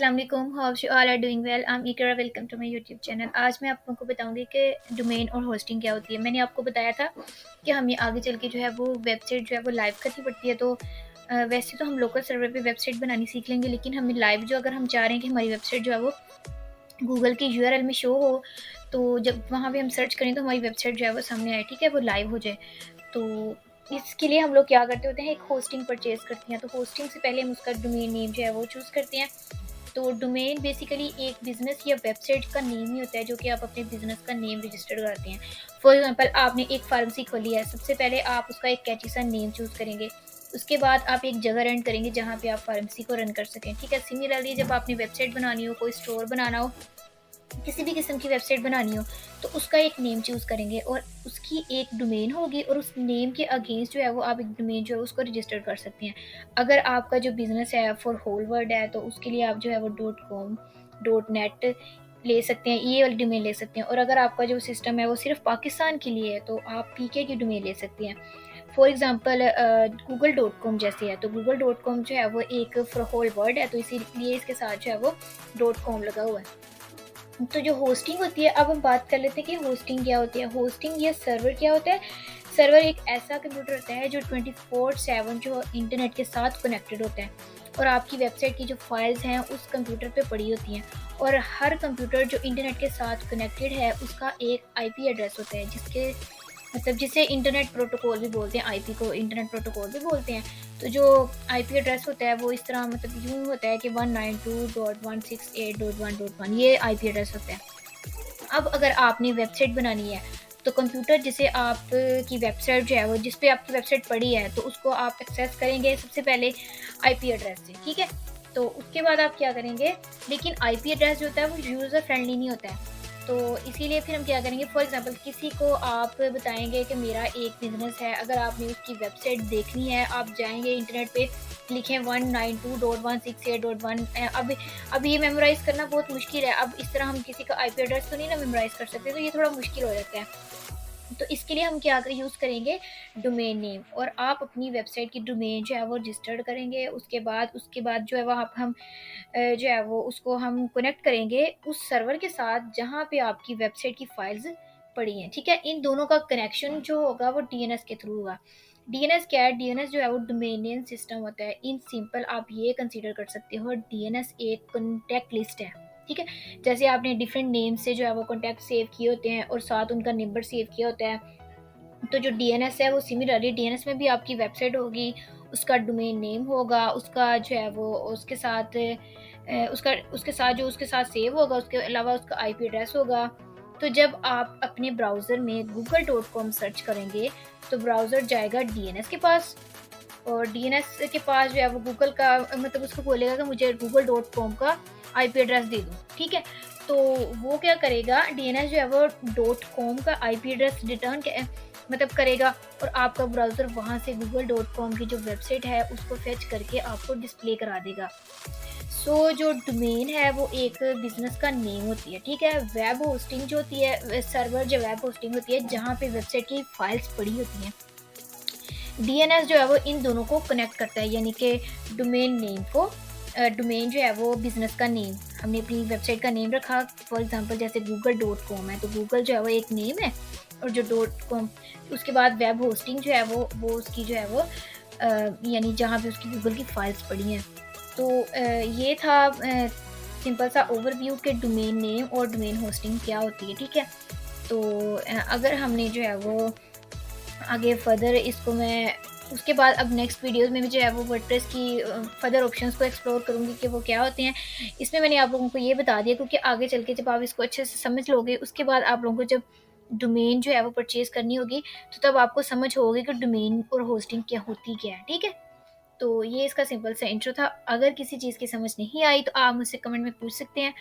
अस्सलाम वालेकुम, how you all are doing well. I am Iqra, welcome to my YouTube channel. आज मैं आप लोगों को बताऊंगी कि डोमेन और होस्टिंग क्या होती है। मैंने आपको बताया था कि हमें आगे चल के जो है वो वेबसाइट जो है वो लाइव करनी पड़ती है। तो वैसे तो हम लोकल सर्वर पे वेबसाइट बनानी सीख लेंगे, लेकिन हमें लाइव जो अगर हम चाह रहे हैं कि हमारी वेबसाइट जो है वो गूगल की यूआरएल में शो हो, तो जब वहाँ पे हम सर्च करें तो हमारी वेबसाइट जो है वो सामने आए, ठीक है, वो लाइव हो जाए। तो इसके लिए हम लोग क्या करते होते हैं, एक होस्टिंग परचेज करते हैं। तो होस्टिंग से पहले हम उसका डोमेन नेम जो है वो चूज़ करते हैं। तो डोमेन बेसिकली एक बिज़नेस या वेबसाइट का नेम ही होता है, जो कि आप अपने बिज़नेस का नेम रजिस्टर कराते हैं। फॉर एग्जांपल, आपने एक फार्मेसी खोली है, सबसे पहले आप उसका एक कैची सा नेम चूज़ करेंगे। उसके बाद आप एक जगह रन करेंगे जहाँ पे आप फार्मेसी को रन कर सकें, ठीक है। सिमिलरली जब आपने वेबसाइट बनानी हो, कोई स्टोर बनाना हो, किसी भी किस्म की वेबसाइट बनानी हो, तो उसका एक नेम चूज़ करेंगे और उसकी एक डोमेन होगी, और उस नेम के अगेंस्ट जो है वो आप एक डोमेन जो है उसको रजिस्टर कर सकते हैं। अगर आपका जो बिज़नेस है फॉर होल वर्ल्ड है, तो उसके लिए आप जो है वो .com .net ले सकते हैं, ये वाली डोमेन ले सकते हैं। और अगर आपका जो सिस्टम है वो सिर्फ पाकिस्तान के लिए है, तो आप पीके की डोमेन ले सकते हैं। फॉर एग्जांपल google.com जैसे है, तो google.com जो है वो एक फॉर होल वर्ल्ड है, तो इसीलिए इसके साथ जो है वो .com लगा हुआ है। तो जो होस्टिंग होती है, अब हम बात कर लेते हैं कि होस्टिंग क्या होती है। होस्टिंग या सर्वर क्या होता है। सर्वर एक ऐसा कंप्यूटर होता है जो 24/7 जो इंटरनेट के साथ कनेक्टेड होता है, और आपकी वेबसाइट की जो फाइल्स हैं उस कंप्यूटर पे पड़ी होती हैं। और हर कंप्यूटर जो इंटरनेट के साथ कनेक्टेड है उसका एक आईपी एड्रेस होता है, जिसके मतलब जिसे इंटरनेट प्रोटोकॉल भी बोलते हैं। आईपी को इंटरनेट प्रोटोकॉल भी बोलते हैं। तो जो आईपी एड्रेस होता है वो इस तरह मतलब यूँ होता है कि 192.168.1.1 ये आईपी एड्रेस होता है। अब अगर आपने वेबसाइट बनानी है, तो कंप्यूटर जिसे आप की वेबसाइट जो है वो जिस पे आपकी वेबसाइट पड़ी है, तो उसको आप एक्सेस करेंगे सबसे पहले आईपी एड्रेस से, ठीक है। तो उसके बाद आप क्या करेंगे, लेकिन आईपी एड्रेस जो होता है वो यूज़र फ्रेंडली नहीं होता है। तो इसीलिए फिर हम क्या करेंगे, फॉर एग्जांपल किसी को आप बताएंगे कि मेरा एक बिज़नेस है, अगर आपने उसकी वेबसाइट देखनी है, आप जाएंगे इंटरनेट पे, लिखें 192.168.1। अब ये मेमोराइज़ करना बहुत मुश्किल है। अब इस तरह हम किसी का आईपी एड्रेस तो नहीं ना मेमोराइज़ कर सकते, तो ये थोड़ा मुश्किल हो जाता है। तो इसके लिए हम क्या करें, यूज़ करेंगे डोमेन नेम, और आप अपनी वेबसाइट की डोमेन जो है वो रजिस्टर्ड करेंगे। उसके बाद जो है वो हम जो है वो उसको हम कनेक्ट करेंगे उस सर्वर के साथ जहाँ पे आपकी वेबसाइट की फाइल्स पड़ी हैं, ठीक है। इन दोनों का कनेक्शन जो होगा वो डीएनएस के थ्रू होगा। डीएनएस क्या है, डीएनएस जो है वो डोमेनियन सिस्टम होता है। इन सिंपल आप ये कंसीडर कर सकते हो, डीएनएस एक कॉन्टैक्ट लिस्ट है, ठीक है। जैसे आपने डिफरेंट नेम से जो है वो कॉन्टैक्ट सेव किए होते हैं और साथ उनका नंबर सेव किया होता है, तो जो डीएनएस है वो सिमिलरली डीएनएस में भी आपकी वेबसाइट होगी, उसका डोमेन नेम होगा, उसका जो है वो उसके साथ सेव होगा, उसके अलावा उसका आईपी एड्रेस होगा। तो जब आप अपने ब्राउज़र में google.com सर्च करेंगे, तो ब्राउज़र जाएगा डीएनएस के पास, और डीएनएस के पास जो है वो गूगल का मतलब उसको बोलेगा कि मुझे google.com का आईपी एड्रेस दे दो, ठीक है। तो वो क्या करेगा, डीएनएस जो है वो .com का आईपी एड्रेस रिटर्न मतलब करेगा, और आपका ब्राउज़र वहाँ से google.com की जो वेबसाइट है उसको फेच करके आपको डिस्प्ले करा देगा। सो जो डोमेन है वो एक बिज़नेस का नेम होती है, ठीक है। वेब होस्टिंग जो होती है, सर्वर जो वेब होस्टिंग होती है जहाँ पे वेबसाइट की फाइल्स पड़ी होती हैं। डीएनएस जो है वो इन दोनों को कनेक्ट करता है, यानी कि डोमेन नेम को, डोमेन जो है वो बिज़नेस का नेम, हमने अपनी वेबसाइट का नेम रखा, फॉर एग्जांपल जैसे google.com है, तो गूगल जो है वो एक नेम है, और जो .com, उसके बाद वेब होस्टिंग जो है वो उसकी जो है वो यानी जहाँ पे उसकी गूगल की फाइल्स पड़ी हैं। तो ये था सिंपल सा ओवरव्यू के डोमेन नेम और डोमेन होस्टिंग क्या होती है, ठीक है। तो अगर हमने जो है वो आगे फर्दर इसको मैं उसके बाद अब नेक्स्ट वीडियोस में भी जो है वो वर्डप्रेस की फर्दर ऑप्शंस को एक्सप्लोर करूँगी कि वो क्या होते हैं। इसमें मैंने आप लोगों को ये बता दिया, क्योंकि आगे चल के जब आप इसको अच्छे से समझ लोगे, उसके बाद आप लोगों को जब डोमेन जो है वो परचेज़ करनी होगी, तो तब आपको समझ होगी कि डोमेन और होस्टिंग क्या होती क्या है, ठीक है। तो ये इसका सिंपल सा इंट्रो था। अगर किसी चीज़ की समझ नहीं आई तो आप मुझसे कमेंट में पूछ सकते हैं।